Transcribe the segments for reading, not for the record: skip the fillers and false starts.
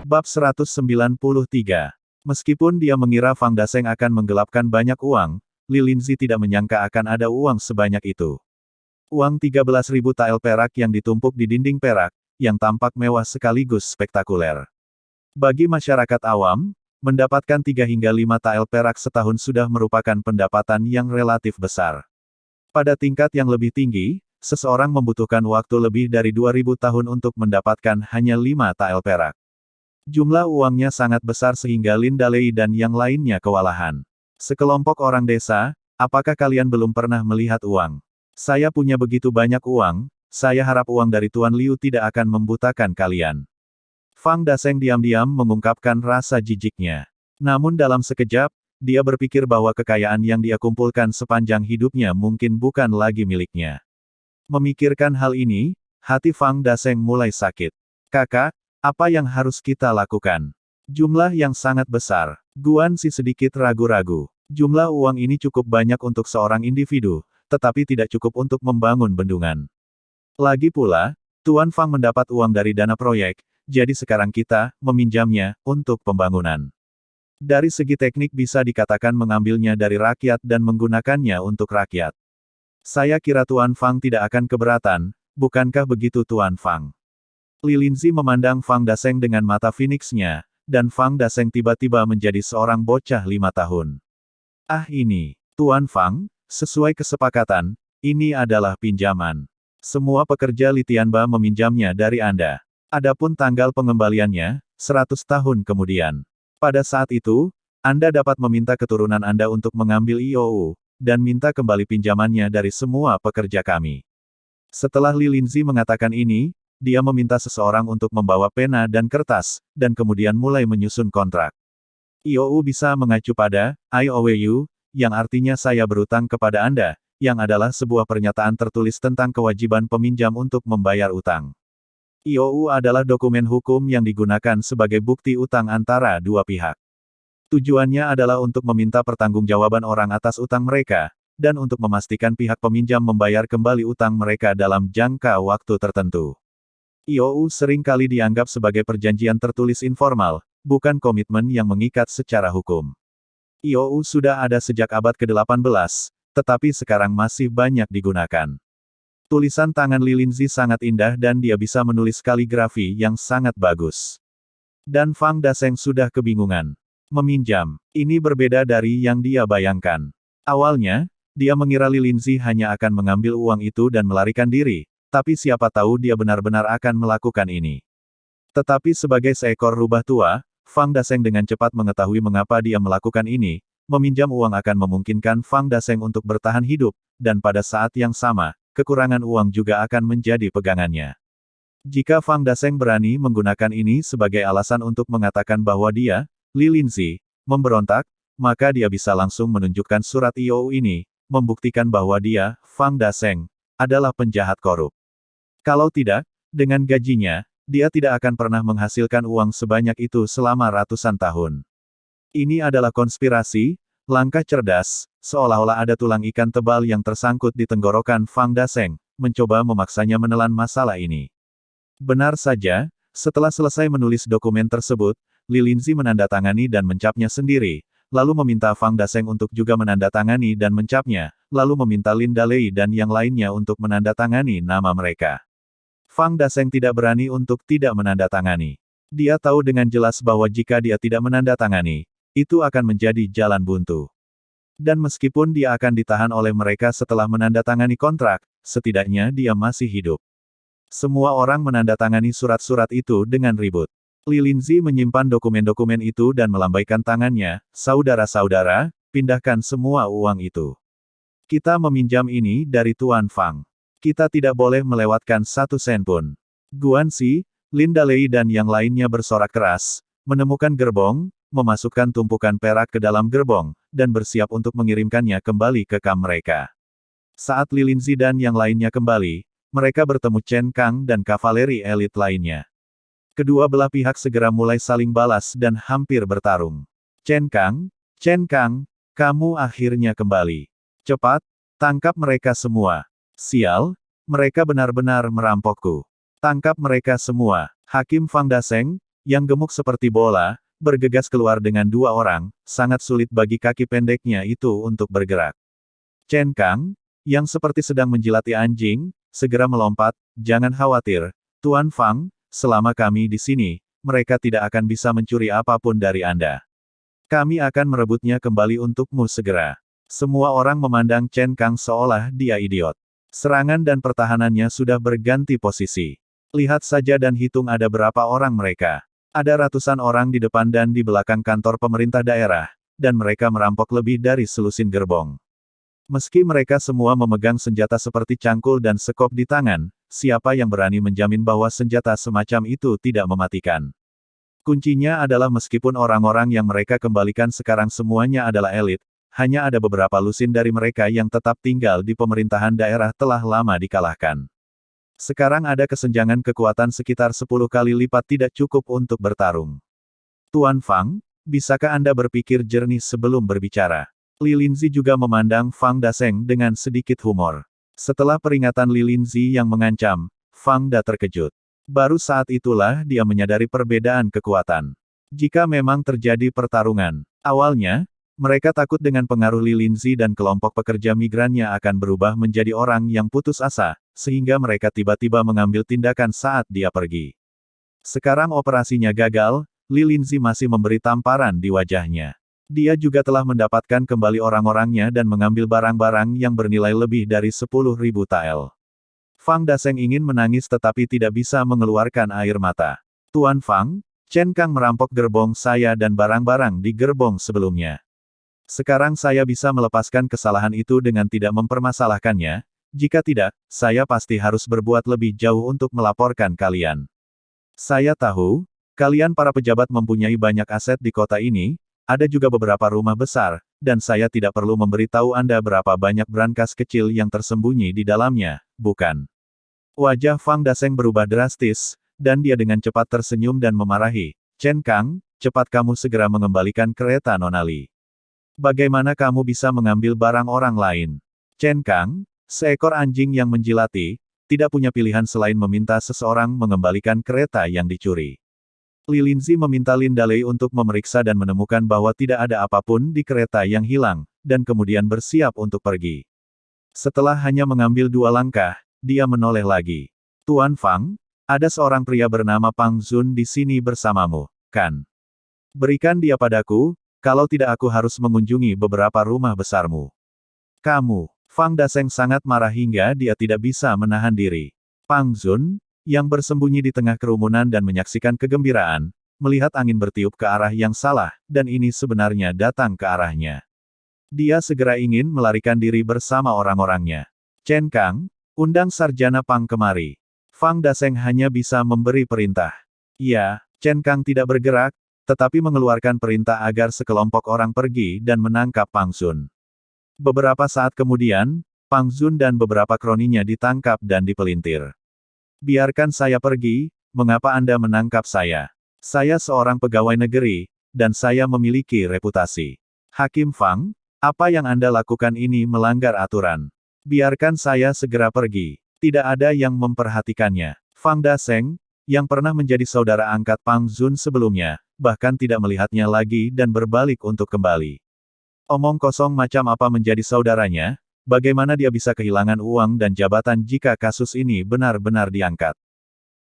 Bab 193. Meskipun dia mengira Fang Daseng akan menggelapkan banyak uang, Li Linzi tidak menyangka akan ada uang sebanyak itu. Uang 13.000 tael perak yang ditumpuk di dinding perak, yang tampak mewah sekaligus spektakuler. Bagi masyarakat awam, mendapatkan 3 hingga 5 tael perak setahun sudah merupakan pendapatan yang relatif besar. Pada tingkat yang lebih tinggi, seseorang membutuhkan waktu lebih dari 2000 tahun untuk mendapatkan hanya 5 tael perak. Jumlah uangnya sangat besar sehingga Lin Dalei dan yang lainnya kewalahan. Sekelompok orang desa, apakah kalian belum pernah melihat uang? Saya punya begitu banyak uang, saya harap uang dari Tuan Liu tidak akan membutakan kalian. Fang Daseng diam-diam mengungkapkan rasa jijiknya. Namun dalam sekejap, dia berpikir bahwa kekayaan yang dia kumpulkan sepanjang hidupnya mungkin bukan lagi miliknya. Memikirkan hal ini, hati Fang Daseng mulai sakit. Kakak, apa yang harus kita lakukan? Jumlah yang sangat besar. Guan Si sedikit ragu-ragu. Jumlah uang ini cukup banyak untuk seorang individu, tetapi tidak cukup untuk membangun bendungan. Lagi pula, Tuan Fang mendapat uang dari dana proyek, jadi sekarang kita meminjamnya untuk pembangunan. Dari segi teknik bisa dikatakan mengambilnya dari rakyat dan menggunakannya untuk rakyat. Saya kira Tuan Fang tidak akan keberatan, bukankah begitu Tuan Fang? Li Linzi memandang Fang Daseng dengan mata Phoenix-nya, dan Fang Daseng tiba-tiba menjadi seorang bocah 5 tahun. Ah ini, Tuan Fang, sesuai kesepakatan, ini adalah pinjaman. Semua pekerja Li Tianba meminjamnya dari Anda. Adapun tanggal pengembaliannya, 100 tahun kemudian. Pada saat itu, Anda dapat meminta keturunan Anda untuk mengambil IOU, dan minta kembali pinjamannya dari semua pekerja kami. Setelah Li Linzi mengatakan ini, dia meminta seseorang untuk membawa pena dan kertas, dan kemudian mulai menyusun kontrak. IOU bisa mengacu pada IOU, yang artinya saya berutang kepada Anda, yang adalah sebuah pernyataan tertulis tentang kewajiban peminjam untuk membayar utang. IOU adalah dokumen hukum yang digunakan sebagai bukti utang antara dua pihak. Tujuannya adalah untuk meminta pertanggungjawaban orang atas utang mereka, dan untuk memastikan pihak peminjam membayar kembali utang mereka dalam jangka waktu tertentu. IOU sering kali dianggap sebagai perjanjian tertulis informal, bukan komitmen yang mengikat secara hukum. IOU sudah ada sejak abad ke-18, tetapi sekarang masih banyak digunakan. Tulisan tangan Li Linzi sangat indah dan dia bisa menulis kaligrafi yang sangat bagus. Dan Fang Daseng sudah kebingungan. Meminjam. Ini berbeda dari yang dia bayangkan. Awalnya, dia mengira Li Linzi hanya akan mengambil uang itu dan melarikan diri, tapi siapa tahu dia benar-benar akan melakukan ini. Tetapi sebagai seekor rubah tua, Fang Daseng dengan cepat mengetahui mengapa dia melakukan ini. Meminjam uang akan memungkinkan Fang Daseng untuk bertahan hidup, dan pada saat yang sama, kekurangan uang juga akan menjadi pegangannya. Jika Fang Daseng berani menggunakan ini sebagai alasan untuk mengatakan bahwa dia, Li Linzi, memberontak, maka dia bisa langsung menunjukkan surat IOU ini, membuktikan bahwa dia, Fang Daseng, adalah penjahat korup. Kalau tidak, dengan gajinya, dia tidak akan pernah menghasilkan uang sebanyak itu selama ratusan tahun. Ini adalah konspirasi, langkah cerdas, seolah-olah ada tulang ikan tebal yang tersangkut di tenggorokan Fang Daseng, mencoba memaksanya menelan masalah ini. Benar saja, setelah selesai menulis dokumen tersebut, Li Linzi menandatangani dan mencapnya sendiri, lalu meminta Fang Daseng untuk juga menandatangani dan mencapnya, lalu meminta Lin Dalei dan yang lainnya untuk menandatangani nama mereka. Fang Daseng tidak berani untuk tidak menandatangani. Dia tahu dengan jelas bahwa jika dia tidak menandatangani, itu akan menjadi jalan buntu. Dan meskipun dia akan ditahan oleh mereka setelah menandatangani kontrak, setidaknya dia masih hidup. Semua orang menandatangani surat-surat itu dengan ribut. Li Linzi menyimpan dokumen-dokumen itu dan melambaikan tangannya, saudara-saudara, pindahkan semua uang itu. Kita meminjam ini dari Tuan Fang. Kita tidak boleh melewatkan 1 sen pun. Guan Si, Lin Dalei dan yang lainnya bersorak keras, menemukan gerbong, memasukkan tumpukan perak ke dalam gerbong, dan bersiap untuk mengirimkannya kembali ke kamp mereka. Saat Li Linzi dan yang lainnya kembali, mereka bertemu Chen Kang dan kavaleri elit lainnya. Kedua belah pihak segera mulai saling balas dan hampir bertarung. Chen Kang, kamu akhirnya kembali. Cepat, tangkap mereka semua. Sial, mereka benar-benar merampokku. Tangkap mereka semua. Hakim Fang Daseng, yang gemuk seperti bola, bergegas keluar dengan dua orang, sangat sulit bagi kaki pendeknya itu untuk bergerak. Chen Kang, yang seperti sedang menjilati anjing, segera melompat, "Jangan khawatir, Tuan Fang, selama kami di sini, mereka tidak akan bisa mencuri apapun dari Anda. Kami akan merebutnya kembali untukmu segera." Semua orang memandang Chen Kang seolah dia idiot. Serangan dan pertahanannya sudah berganti posisi. Lihat saja dan hitung ada berapa orang mereka. Ada ratusan orang di depan dan di belakang kantor pemerintah daerah, dan mereka merampok lebih dari selusin gerbong. Meski mereka semua memegang senjata seperti cangkul dan sekop di tangan, siapa yang berani menjamin bahwa senjata semacam itu tidak mematikan? Kuncinya adalah meskipun orang-orang yang mereka kembalikan sekarang semuanya adalah elit, hanya ada beberapa lusin dari mereka yang tetap tinggal di pemerintahan daerah telah lama dikalahkan. Sekarang ada kesenjangan kekuatan sekitar 10 kali lipat tidak cukup untuk bertarung. Tuan Fang, bisakah Anda berpikir jernih sebelum berbicara? Li Linzi juga memandang Fang Daseng dengan sedikit humor. Setelah peringatan Li Linzi yang mengancam, Fang Da terkejut. Baru saat itulah dia menyadari perbedaan kekuatan. Jika memang terjadi pertarungan, awalnya, mereka takut dengan pengaruh Li Linzi dan kelompok pekerja migrannya akan berubah menjadi orang yang putus asa, sehingga mereka tiba-tiba mengambil tindakan saat dia pergi. Sekarang operasinya gagal, Li Linzi masih memberi tamparan di wajahnya. Dia juga telah mendapatkan kembali orang-orangnya dan mengambil barang-barang yang bernilai lebih dari 10.000 tael. Fang Daseng ingin menangis tetapi tidak bisa mengeluarkan air mata. Tuan Fang, Chen Kang merampok gerbong saya dan barang-barang di gerbong sebelumnya. Sekarang saya bisa melepaskan kesalahan itu dengan tidak mempermasalahkannya, jika tidak, saya pasti harus berbuat lebih jauh untuk melaporkan kalian. Saya tahu, kalian para pejabat mempunyai banyak aset di kota ini, ada juga beberapa rumah besar, dan saya tidak perlu memberitahu Anda berapa banyak brankas kecil yang tersembunyi di dalamnya, bukan? Wajah Fang Daseng berubah drastis, dan dia dengan cepat tersenyum dan memarahi, "Chen Kang, cepat kamu segera mengembalikan kereta Nona Li. Bagaimana kamu bisa mengambil barang orang lain?" Chen Kang, seekor anjing yang menjilati, tidak punya pilihan selain meminta seseorang mengembalikan kereta yang dicuri. Li Linzi meminta Lin Dalei untuk memeriksa dan menemukan bahwa tidak ada apapun di kereta yang hilang, dan kemudian bersiap untuk pergi. Setelah hanya mengambil 2 langkah, dia menoleh lagi. "Tuan Fang, ada seorang pria bernama Pang Zun di sini bersamamu, kan? Berikan dia padaku, kalau tidak aku harus mengunjungi beberapa rumah besarmu." "Kamu?" Fang Daseng sangat marah hingga dia tidak bisa menahan diri. Pang Zun, yang bersembunyi di tengah kerumunan dan menyaksikan kegembiraan, melihat angin bertiup ke arah yang salah, dan ini sebenarnya datang ke arahnya. Dia segera ingin melarikan diri bersama orang-orangnya. "Chen Kang, undang Sarjana Pang kemari." Fang Daseng hanya bisa memberi perintah. "Ya." Chen Kang tidak bergerak, tetapi mengeluarkan perintah agar sekelompok orang pergi dan menangkap Pang Zun. Beberapa saat kemudian, Pang Zun dan beberapa kroninya ditangkap dan dipelintir. "Biarkan saya pergi, mengapa Anda menangkap saya? Saya seorang pegawai negeri, dan saya memiliki reputasi." "Hakim Fang, apa yang Anda lakukan ini melanggar aturan. Biarkan saya segera pergi." Tidak ada yang memperhatikannya. Fang Daseng, yang pernah menjadi saudara angkat Pang Zun sebelumnya, bahkan tidak melihatnya lagi dan berbalik untuk kembali. Omong kosong macam apa menjadi saudaranya, bagaimana dia bisa kehilangan uang dan jabatan jika kasus ini benar-benar diangkat.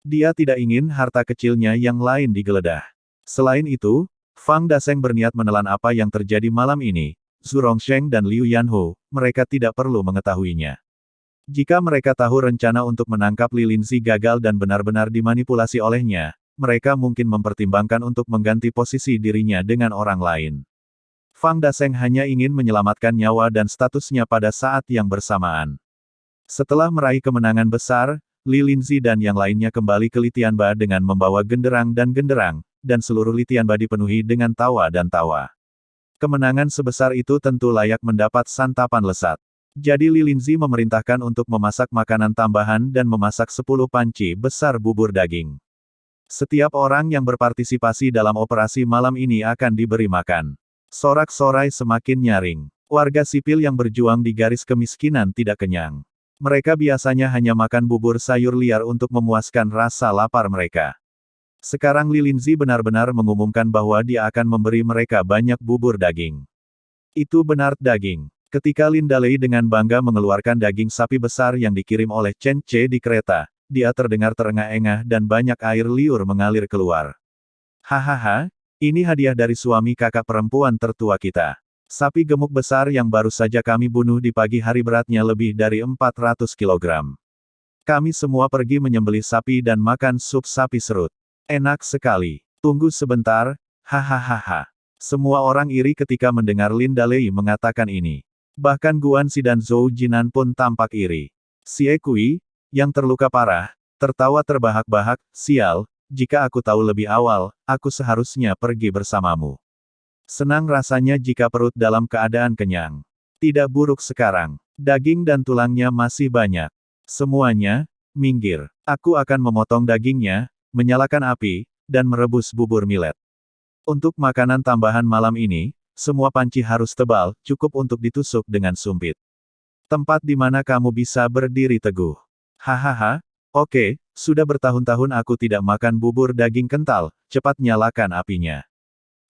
Dia tidak ingin harta kecilnya yang lain digeledah. Selain itu, Fang Daseng berniat menelan apa yang terjadi malam ini. Zhu Rongsheng dan Liu Yanhu, mereka tidak perlu mengetahuinya. Jika mereka tahu rencana untuk menangkap Li Linzi gagal dan benar-benar dimanipulasi olehnya, mereka mungkin mempertimbangkan untuk mengganti posisi dirinya dengan orang lain. Fang Daseng hanya ingin menyelamatkan nyawa dan statusnya pada saat yang bersamaan. Setelah meraih kemenangan besar, Li Linzi dan yang lainnya kembali ke Litianba dengan membawa genderang, dan seluruh Litianba dipenuhi dengan tawa dan tawa. Kemenangan sebesar itu tentu layak mendapat santapan lesat. Jadi Li Linzi memerintahkan untuk memasak makanan tambahan dan memasak 10 panci besar bubur daging. Setiap orang yang berpartisipasi dalam operasi malam ini akan diberi makan. Sorak-sorai semakin nyaring. Warga sipil yang berjuang di garis kemiskinan tidak kenyang. Mereka biasanya hanya makan bubur sayur liar untuk memuaskan rasa lapar mereka. Sekarang Li Linzi benar-benar mengumumkan bahwa dia akan memberi mereka banyak bubur daging. Itu benar daging. Ketika Lin Dalei dengan bangga mengeluarkan daging sapi besar yang dikirim oleh Chen Ce di kereta, dia terdengar terengah-engah dan banyak air liur mengalir keluar. Hahaha, ini hadiah dari suami kakak perempuan tertua kita. Sapi gemuk besar yang baru saja kami bunuh di pagi hari beratnya lebih dari 400 kilogram. Kami semua pergi menyembelih sapi dan makan sup sapi serut. Enak sekali. Tunggu sebentar, hahaha. Semua orang iri ketika mendengar Lin Dalei mengatakan ini. Bahkan Guan Xi dan Zhou Jinan pun tampak iri. Xie Kui, yang terluka parah, tertawa terbahak-bahak, sial, jika aku tahu lebih awal, aku seharusnya pergi bersamamu. Senang rasanya jika perut dalam keadaan kenyang. Tidak buruk sekarang. Daging dan tulangnya masih banyak. Semuanya, minggir. Aku akan memotong dagingnya, menyalakan api, dan merebus bubur millet. Untuk makanan tambahan malam ini, semua panci harus tebal, cukup untuk ditusuk dengan sumpit. Tempat di mana kamu bisa berdiri teguh. Hahaha, oke, sudah bertahun-tahun aku tidak makan bubur daging kental, cepat nyalakan apinya.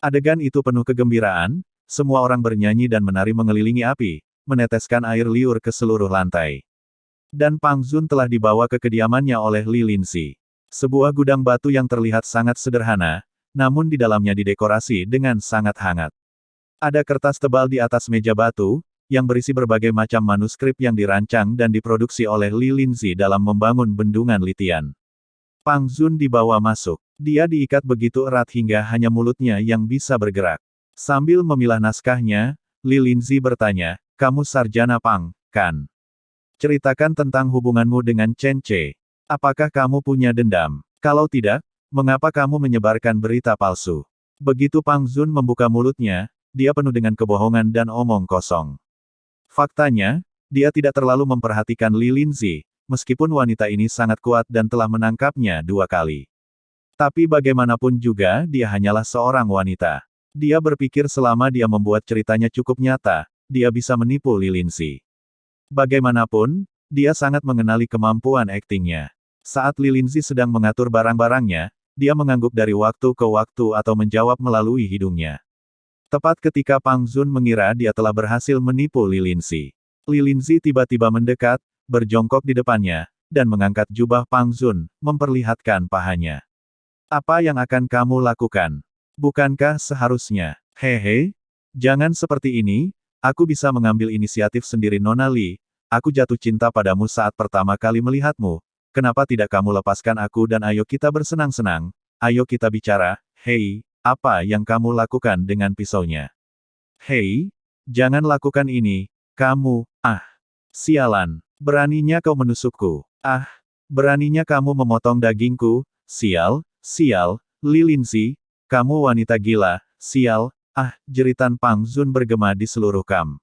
Adegan itu penuh kegembiraan, semua orang bernyanyi dan menari mengelilingi api, meneteskan air liur ke seluruh lantai. Dan Pang Zun telah dibawa ke kediamannya oleh Li Linzi. Sebuah gudang batu yang terlihat sangat sederhana, namun di dalamnya didekorasi dengan sangat hangat. Ada kertas tebal di atas meja batu, yang berisi berbagai macam manuskrip yang dirancang dan diproduksi oleh Li Linzi dalam membangun bendungan Litian. Pang Zun dibawa masuk. Dia diikat begitu erat hingga hanya mulutnya yang bisa bergerak. Sambil memilah naskahnya, Li Linzi bertanya, "Kamu Sarjana Pang, kan? Ceritakan tentang hubunganmu dengan Chen Ce. Apakah kamu punya dendam? Kalau tidak, mengapa kamu menyebarkan berita palsu?" Begitu Pang Zun membuka mulutnya, dia penuh dengan kebohongan dan omong kosong. Faktanya, dia tidak terlalu memperhatikan Li Linzi, meskipun wanita ini sangat kuat dan telah menangkapnya 2 kali. Tapi bagaimanapun juga dia hanyalah seorang wanita. Dia berpikir selama dia membuat ceritanya cukup nyata, dia bisa menipu Li Linzi. Bagaimanapun, dia sangat mengenali kemampuan aktingnya. Saat Li Linzi sedang mengatur barang-barangnya, dia mengangguk dari waktu ke waktu atau menjawab melalui hidungnya. Tepat ketika Pang Zun mengira dia telah berhasil menipu Li Linzi. Li Linzi tiba-tiba mendekat, berjongkok di depannya, dan mengangkat jubah Pang Zun, memperlihatkan pahanya. Apa yang akan kamu lakukan? Bukankah seharusnya? Hehe, jangan seperti ini, aku bisa mengambil inisiatif sendiri Nona Li, aku jatuh cinta padamu saat pertama kali melihatmu. Kenapa tidak kamu lepaskan aku dan ayo kita bersenang-senang, ayo kita bicara, hei, apa yang kamu lakukan dengan pisaunya? Hei, jangan lakukan ini, kamu, sialan, beraninya kau menusukku, beraninya kamu memotong dagingku, sial, Li Linzi, kamu wanita gila, sial, jeritan Pang Zun bergema di seluruh kamp.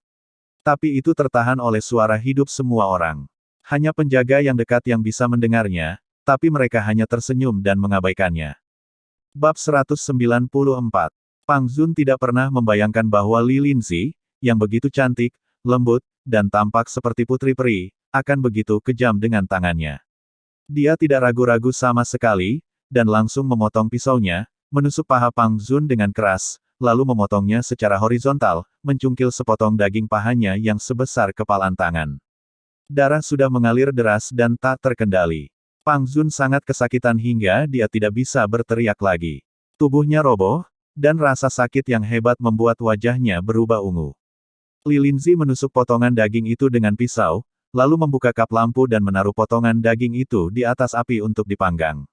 Tapi itu tertahan oleh suara hidup semua orang. Hanya penjaga yang dekat yang bisa mendengarnya, tapi mereka hanya tersenyum dan mengabaikannya. Bab 194. Pang Zun tidak pernah membayangkan bahwa Li Linzi, yang begitu cantik, lembut, dan tampak seperti putri peri, akan begitu kejam dengan tangannya. Dia tidak ragu-ragu sama sekali, dan langsung memotong pisaunya, menusuk paha Pang Zun dengan keras, lalu memotongnya secara horizontal, mencungkil sepotong daging pahanya yang sebesar kepalan tangan. Darah sudah mengalir deras dan tak terkendali. Pang Zun sangat kesakitan hingga dia tidak bisa berteriak lagi. Tubuhnya roboh, dan rasa sakit yang hebat membuat wajahnya berubah ungu. Li Linzi menusuk potongan daging itu dengan pisau, lalu membuka kap lampu dan menaruh potongan daging itu di atas api untuk dipanggang.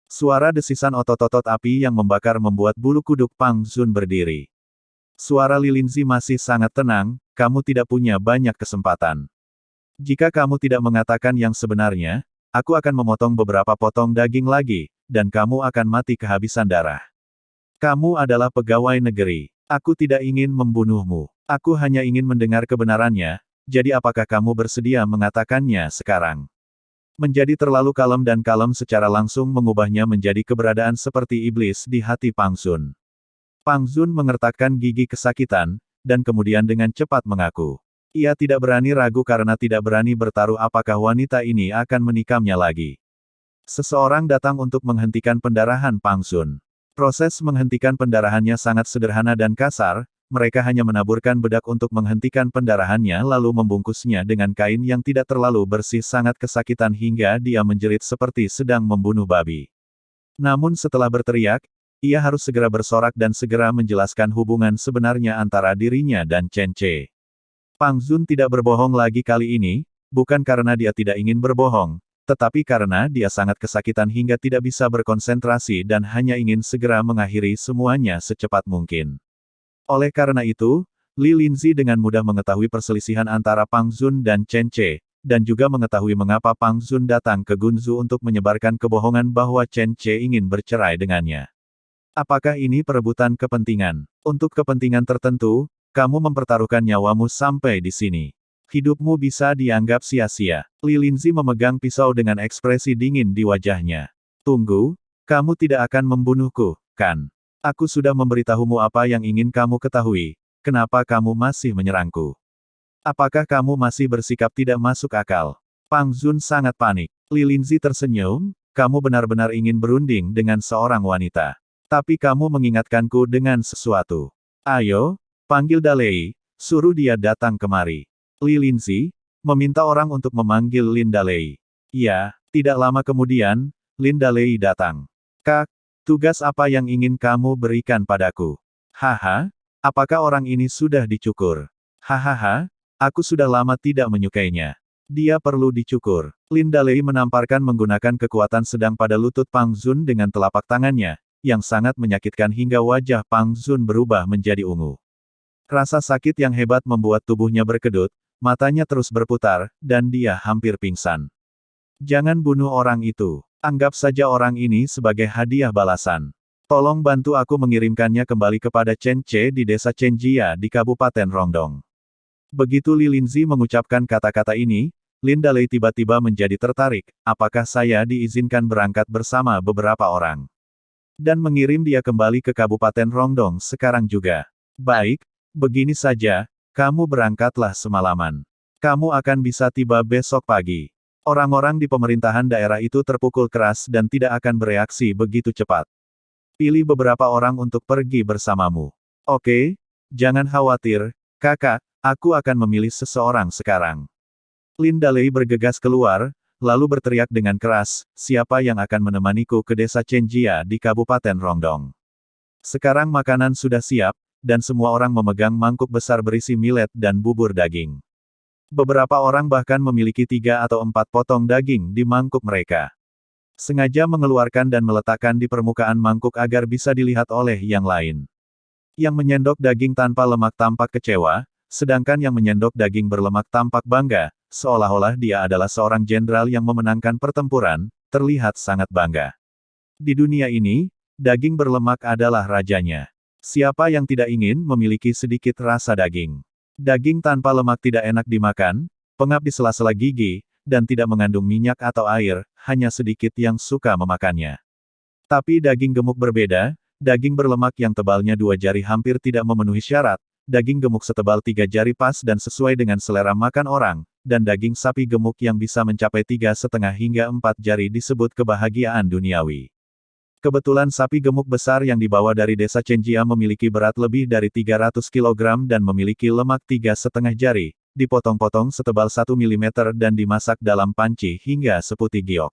Suara desisan otot-otot api yang membakar membuat bulu kuduk Pang Zun berdiri. Suara Li Linzi masih sangat tenang, kamu tidak punya banyak kesempatan. Jika kamu tidak mengatakan yang sebenarnya, aku akan memotong beberapa potong daging lagi, dan kamu akan mati kehabisan darah. Kamu adalah pegawai negeri. Aku tidak ingin membunuhmu. Aku hanya ingin mendengar kebenarannya, jadi apakah kamu bersedia mengatakannya sekarang? Menjadi terlalu kalem secara langsung mengubahnya menjadi keberadaan seperti iblis di hati Pang Zun. Pang Zun mengertakkan gigi kesakitan, dan kemudian dengan cepat mengaku. Ia tidak berani ragu karena tidak berani bertaruh apakah wanita ini akan menikamnya lagi. Seseorang datang untuk menghentikan pendarahan Pang Zun. Proses menghentikan pendarahannya sangat sederhana dan kasar, mereka hanya menaburkan bedak untuk menghentikan pendarahannya lalu membungkusnya dengan kain yang tidak terlalu bersih sangat kesakitan hingga dia menjerit seperti sedang membunuh babi. Namun setelah berteriak, ia harus segera bersorak dan segera menjelaskan hubungan sebenarnya antara dirinya dan Chen Ce. Pang Zun tidak berbohong lagi kali ini, bukan karena dia tidak ingin berbohong, tetapi karena dia sangat kesakitan hingga tidak bisa berkonsentrasi dan hanya ingin segera mengakhiri semuanya secepat mungkin. Oleh karena itu, Li Linzi dengan mudah mengetahui perselisihan antara Pang Zun dan Chen Ce, dan juga mengetahui mengapa Pang Zun datang ke Gunzu untuk menyebarkan kebohongan bahwa Chen Ce ingin bercerai dengannya. Apakah ini perebutan kepentingan? Untuk kepentingan tertentu, kamu mempertaruhkan nyawamu sampai di sini. Hidupmu bisa dianggap sia-sia. Li Linzi memegang pisau dengan ekspresi dingin di wajahnya. Tunggu, kamu tidak akan membunuhku, kan? Aku sudah memberitahumu apa yang ingin kamu ketahui. Kenapa kamu masih menyerangku? Apakah kamu masih bersikap tidak masuk akal? Pang Zun sangat panik. Li Linzi tersenyum, kamu benar-benar ingin berunding dengan seorang wanita. Tapi kamu mengingatkanku dengan sesuatu. Ayo, panggil Dalei, suruh dia datang kemari. Li Linzi meminta orang untuk memanggil Lin Dalei. Ya, tidak lama kemudian, Lin Dalei datang. Kak, tugas apa yang ingin kamu berikan padaku? Haha, apakah orang ini sudah dicukur? Hahaha, aku sudah lama tidak menyukainya. Dia perlu dicukur. Lin Dalei menamparkan menggunakan kekuatan sedang pada lutut Pang Zun dengan telapak tangannya, yang sangat menyakitkan hingga wajah Pang Zun berubah menjadi ungu. Rasa sakit yang hebat membuat tubuhnya berkedut, matanya terus berputar, dan dia hampir pingsan. Jangan bunuh orang itu. Anggap saja orang ini sebagai hadiah balasan. Tolong bantu aku mengirimkannya kembali kepada Chen Ce di desa Chenjia di Kabupaten Rongdong. Begitu Li Linzi mengucapkan kata-kata ini, Lin Dalei tiba-tiba menjadi tertarik, apakah saya diizinkan berangkat bersama beberapa orang? Dan mengirim dia kembali ke Kabupaten Rongdong sekarang juga. Baik, begini saja. Kamu berangkatlah semalaman. Kamu akan bisa tiba besok pagi. Orang-orang di pemerintahan daerah itu terpukul keras dan tidak akan bereaksi begitu cepat. Pilih beberapa orang untuk pergi bersamamu. Oke, jangan khawatir, kakak, aku akan memilih seseorang sekarang. Lin Dalei bergegas keluar, lalu berteriak dengan keras, siapa yang akan menemaniku ke desa Chenjia di Kabupaten Rongdong? Sekarang makanan sudah siap, dan semua orang memegang mangkuk besar berisi millet dan bubur daging. Beberapa orang bahkan memiliki 3 atau 4 potong daging di mangkuk mereka. Sengaja mengeluarkan dan meletakkan di permukaan mangkuk agar bisa dilihat oleh yang lain. Yang menyendok daging tanpa lemak tampak kecewa, sedangkan yang menyendok daging berlemak tampak bangga, seolah-olah dia adalah seorang jenderal yang memenangkan pertempuran, terlihat sangat bangga. Di dunia ini, daging berlemak adalah rajanya. Siapa yang tidak ingin memiliki sedikit rasa daging? Daging tanpa lemak tidak enak dimakan, pengap di sela-sela gigi, dan tidak mengandung minyak atau air, hanya sedikit yang suka memakannya. Tapi daging gemuk berbeda, daging berlemak yang tebalnya 2 jari hampir tidak memenuhi syarat, daging gemuk setebal 3 jari pas dan sesuai dengan selera makan orang, dan daging sapi gemuk yang bisa mencapai 3,5 hingga 4 jari disebut kebahagiaan duniawi. Kebetulan sapi gemuk besar yang dibawa dari desa Chenjia memiliki berat lebih dari 300 kg dan memiliki lemak 3,5 jari, dipotong-potong setebal 1 mm dan dimasak dalam panci hingga seputih giok.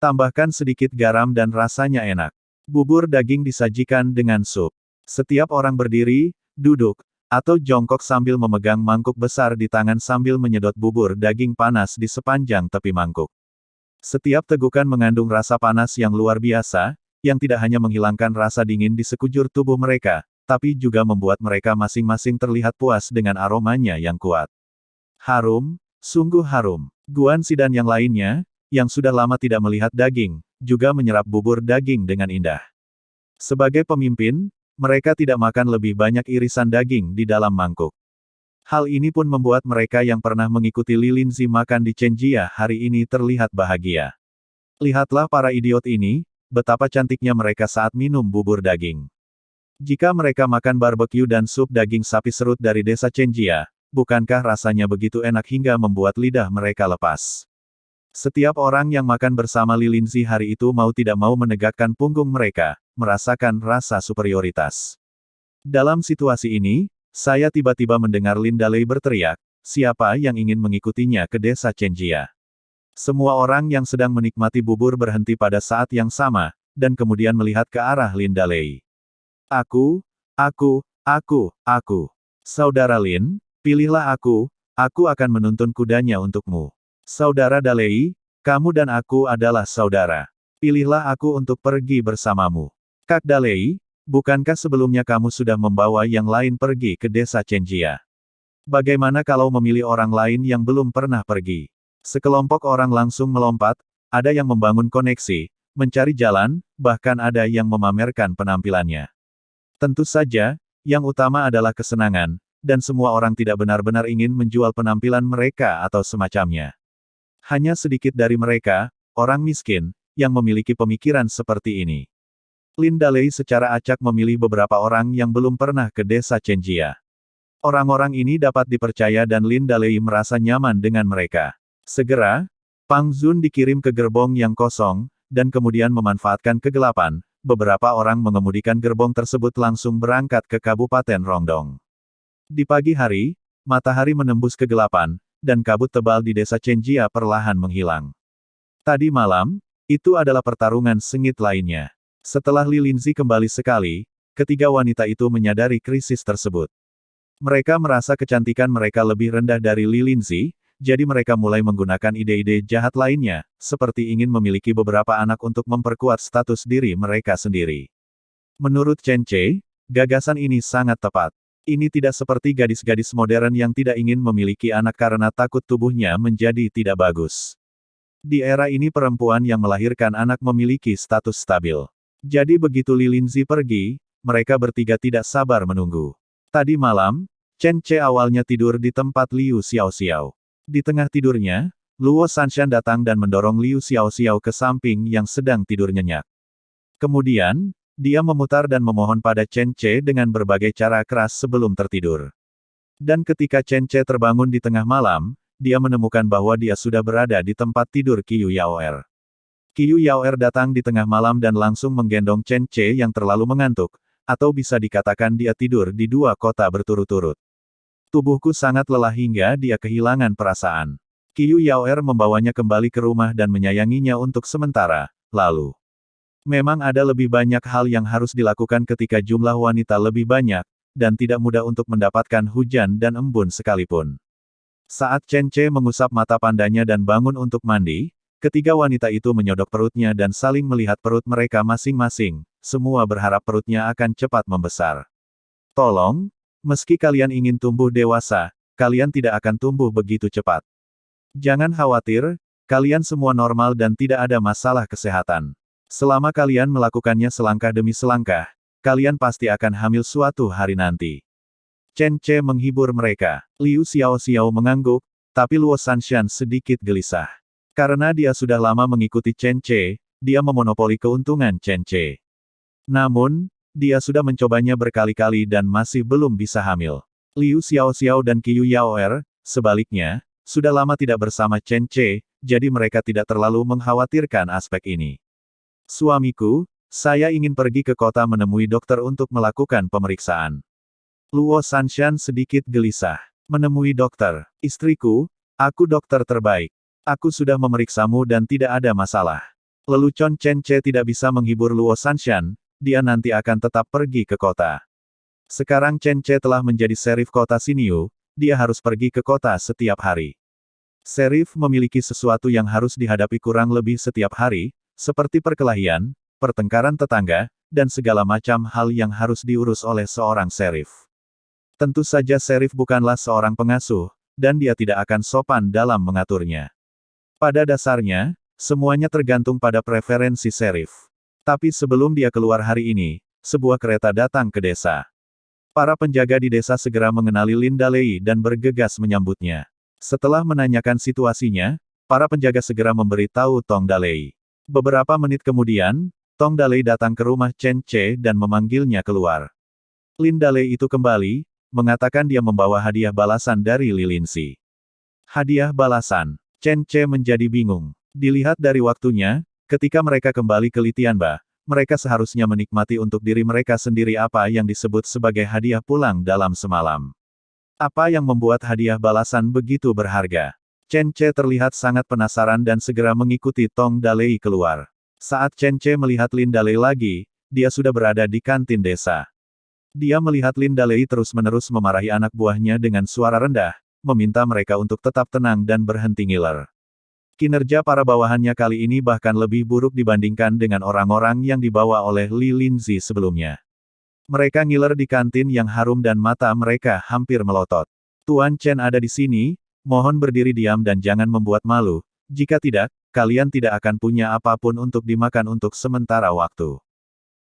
Tambahkan sedikit garam dan rasanya enak. Bubur daging disajikan dengan sup. Setiap orang berdiri, duduk, atau jongkok sambil memegang mangkuk besar di tangan sambil menyedot bubur daging panas di sepanjang tepi mangkuk. Setiap tegukan mengandung rasa panas yang luar biasa, yang tidak hanya menghilangkan rasa dingin di sekujur tubuh mereka, tapi juga membuat mereka masing-masing terlihat puas dengan aromanya yang kuat. Harum, sungguh harum. Guanxi dan yang lainnya, yang sudah lama tidak melihat daging, juga menyerap bubur daging dengan indah. Sebagai pemimpin, mereka tidak makan lebih banyak irisan daging di dalam mangkuk. Hal ini pun membuat mereka yang pernah mengikuti Li Linzi makan di Chenjia hari ini terlihat bahagia. Lihatlah para idiot ini, betapa cantiknya mereka saat minum bubur daging. Jika mereka makan barbeque dan sup daging sapi serut dari desa Chenjia, bukankah rasanya begitu enak hingga membuat lidah mereka lepas? Setiap orang yang makan bersama Li Linzi hari itu mau tidak mau menegakkan punggung mereka, merasakan rasa superioritas. Dalam situasi ini, saya tiba-tiba mendengar Lin Dalei berteriak, siapa yang ingin mengikutinya ke desa Chenjia. Semua orang yang sedang menikmati bubur berhenti pada saat yang sama, dan kemudian melihat ke arah Lin Dalei. Aku. Saudara Lin, pilihlah aku akan menuntun kudanya untukmu. Saudara Dalei, kamu dan aku adalah saudara. Pilihlah aku untuk pergi bersamamu. Kak Dalei, bukankah sebelumnya kamu sudah membawa yang lain pergi ke desa Chenjia? Bagaimana kalau memilih orang lain yang belum pernah pergi? Sekelompok orang langsung melompat, ada yang membangun koneksi, mencari jalan, bahkan ada yang memamerkan penampilannya. Tentu saja, yang utama adalah kesenangan, dan semua orang tidak benar-benar ingin menjual penampilan mereka atau semacamnya. Hanya sedikit dari mereka, orang miskin, yang memiliki pemikiran seperti ini. Lin Dalei secara acak memilih beberapa orang yang belum pernah ke desa Chenjia. Orang-orang ini dapat dipercaya dan Lin Dalei merasa nyaman dengan mereka. Segera, Pang Zun dikirim ke gerbong yang kosong, dan kemudian memanfaatkan kegelapan, beberapa orang mengemudikan gerbong tersebut langsung berangkat ke Kabupaten Rongdong. Di pagi hari, matahari menembus kegelapan, dan kabut tebal di desa Chenjia perlahan menghilang. Tadi malam, itu adalah pertarungan sengit lainnya. Setelah Li Linzi kembali sekali, ketiga wanita itu menyadari krisis tersebut. Mereka merasa kecantikan mereka lebih rendah dari Li Linzi, jadi mereka mulai menggunakan ide-ide jahat lainnya, seperti ingin memiliki beberapa anak untuk memperkuat status diri mereka sendiri. Menurut Chen Che, gagasan ini sangat tepat. Ini tidak seperti gadis-gadis modern yang tidak ingin memiliki anak karena takut tubuhnya menjadi tidak bagus. Di era ini perempuan yang melahirkan anak memiliki status stabil. Jadi begitu Li Linzi pergi, mereka bertiga tidak sabar menunggu. Tadi malam, Chen Che awalnya tidur di tempat Liu Xiaoxiao. Di tengah tidurnya, Luo Sanshan datang dan mendorong Liu Xiaoxiao ke samping yang sedang tidur nyenyak. Kemudian, dia memutar dan memohon pada Chen Che dengan berbagai cara keras sebelum tertidur. Dan ketika Chen Che terbangun di tengah malam, dia menemukan bahwa dia sudah berada di tempat tidur Qiyu Yaoer. Qiyu Yaoer datang di tengah malam dan langsung menggendong Chen Che yang terlalu mengantuk, atau bisa dikatakan dia tidur di dua kota berturut-turut. Tubuhku sangat lelah hingga dia kehilangan perasaan. Qiyu Yaoer membawanya kembali ke rumah dan menyayanginya untuk sementara, lalu. Memang ada lebih banyak hal yang harus dilakukan ketika jumlah wanita lebih banyak, dan tidak mudah untuk mendapatkan hujan dan embun sekalipun. Saat Chen Che mengusap mata pandanya dan bangun untuk mandi, ketiga wanita itu menyodok perutnya dan saling melihat perut mereka masing-masing, semua berharap perutnya akan cepat membesar. Tolong, meski kalian ingin tumbuh dewasa, kalian tidak akan tumbuh begitu cepat. Jangan khawatir, kalian semua normal dan tidak ada masalah kesehatan. Selama kalian melakukannya selangkah demi selangkah, kalian pasti akan hamil suatu hari nanti. Chen Che menghibur mereka. Liu Xiaoxiao mengangguk, tapi Luo Sanshan sedikit gelisah. Karena dia sudah lama mengikuti Chen Che, dia memonopoli keuntungan Chen Che. Namun, dia sudah mencobanya berkali-kali dan masih belum bisa hamil. Liu Xiaoxiao dan Qiyu Yaoer, sebaliknya, sudah lama tidak bersama Chen Che, jadi mereka tidak terlalu mengkhawatirkan aspek ini. Suamiku, saya ingin pergi ke kota menemui dokter untuk melakukan pemeriksaan. Luo Sanshan sedikit gelisah. Menemui dokter. Istriku, aku dokter terbaik. Aku sudah memeriksamu dan tidak ada masalah. Lelucon Chen Che tidak bisa menghibur Luo Sanshan, dia nanti akan tetap pergi ke kota. Sekarang Chen Che telah menjadi serif kota Xinyu, dia harus pergi ke kota setiap hari. Serif memiliki sesuatu yang harus dihadapi kurang lebih setiap hari, seperti perkelahian, pertengkaran tetangga, dan segala macam hal yang harus diurus oleh seorang serif. Tentu saja serif bukanlah seorang pengasuh, dan dia tidak akan sopan dalam mengaturnya. Pada dasarnya, semuanya tergantung pada preferensi serif. Tapi sebelum dia keluar hari ini, sebuah kereta datang ke desa. Para penjaga di desa segera mengenali Lin Dalei dan bergegas menyambutnya. Setelah menanyakan situasinya, para penjaga segera memberitahu Tong Dalei. Beberapa menit kemudian, Tong Dalei datang ke rumah Chen Che dan memanggilnya keluar. Lin Dalei itu kembali, mengatakan dia membawa hadiah balasan dari Li Linzi. Hadiah balasan. Chen Che menjadi bingung. Dilihat dari waktunya, ketika mereka kembali ke Litianba, mereka seharusnya menikmati untuk diri mereka sendiri apa yang disebut sebagai hadiah pulang dalam semalam. Apa yang membuat hadiah balasan begitu berharga? Chen Ce terlihat sangat penasaran dan segera mengikuti Tong Dalei keluar. Saat Chen Ce melihat Lin Dalei lagi, dia sudah berada di kantin desa. Dia melihat Lin Dalei terus-menerus memarahi anak buahnya dengan suara rendah, meminta mereka untuk tetap tenang dan berhenti ngiler. Kinerja para bawahannya kali ini bahkan lebih buruk dibandingkan dengan orang-orang yang dibawa oleh Li Linzi sebelumnya. Mereka ngiler di kantin yang harum dan mata mereka hampir melotot. Tuan Chen ada di sini, mohon berdiri diam dan jangan membuat malu, jika tidak, kalian tidak akan punya apapun untuk dimakan untuk sementara waktu.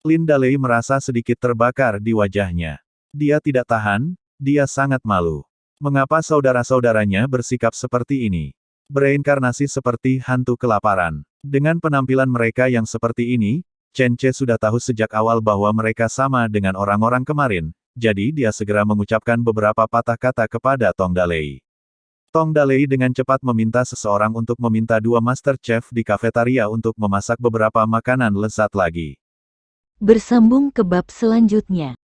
Lin Dalei merasa sedikit terbakar di wajahnya. Dia tidak tahan, dia sangat malu. Mengapa saudara-saudaranya bersikap seperti ini? Bereinkarnasi seperti hantu kelaparan. Dengan penampilan mereka yang seperti ini, Chen Ce sudah tahu sejak awal bahwa mereka sama dengan orang-orang kemarin, jadi dia segera mengucapkan beberapa patah kata kepada Tong Dalei. Tong Dalei dengan cepat meminta seseorang untuk meminta 2 master chef di kafetaria untuk memasak beberapa makanan lezat lagi. Bersambung ke bab selanjutnya.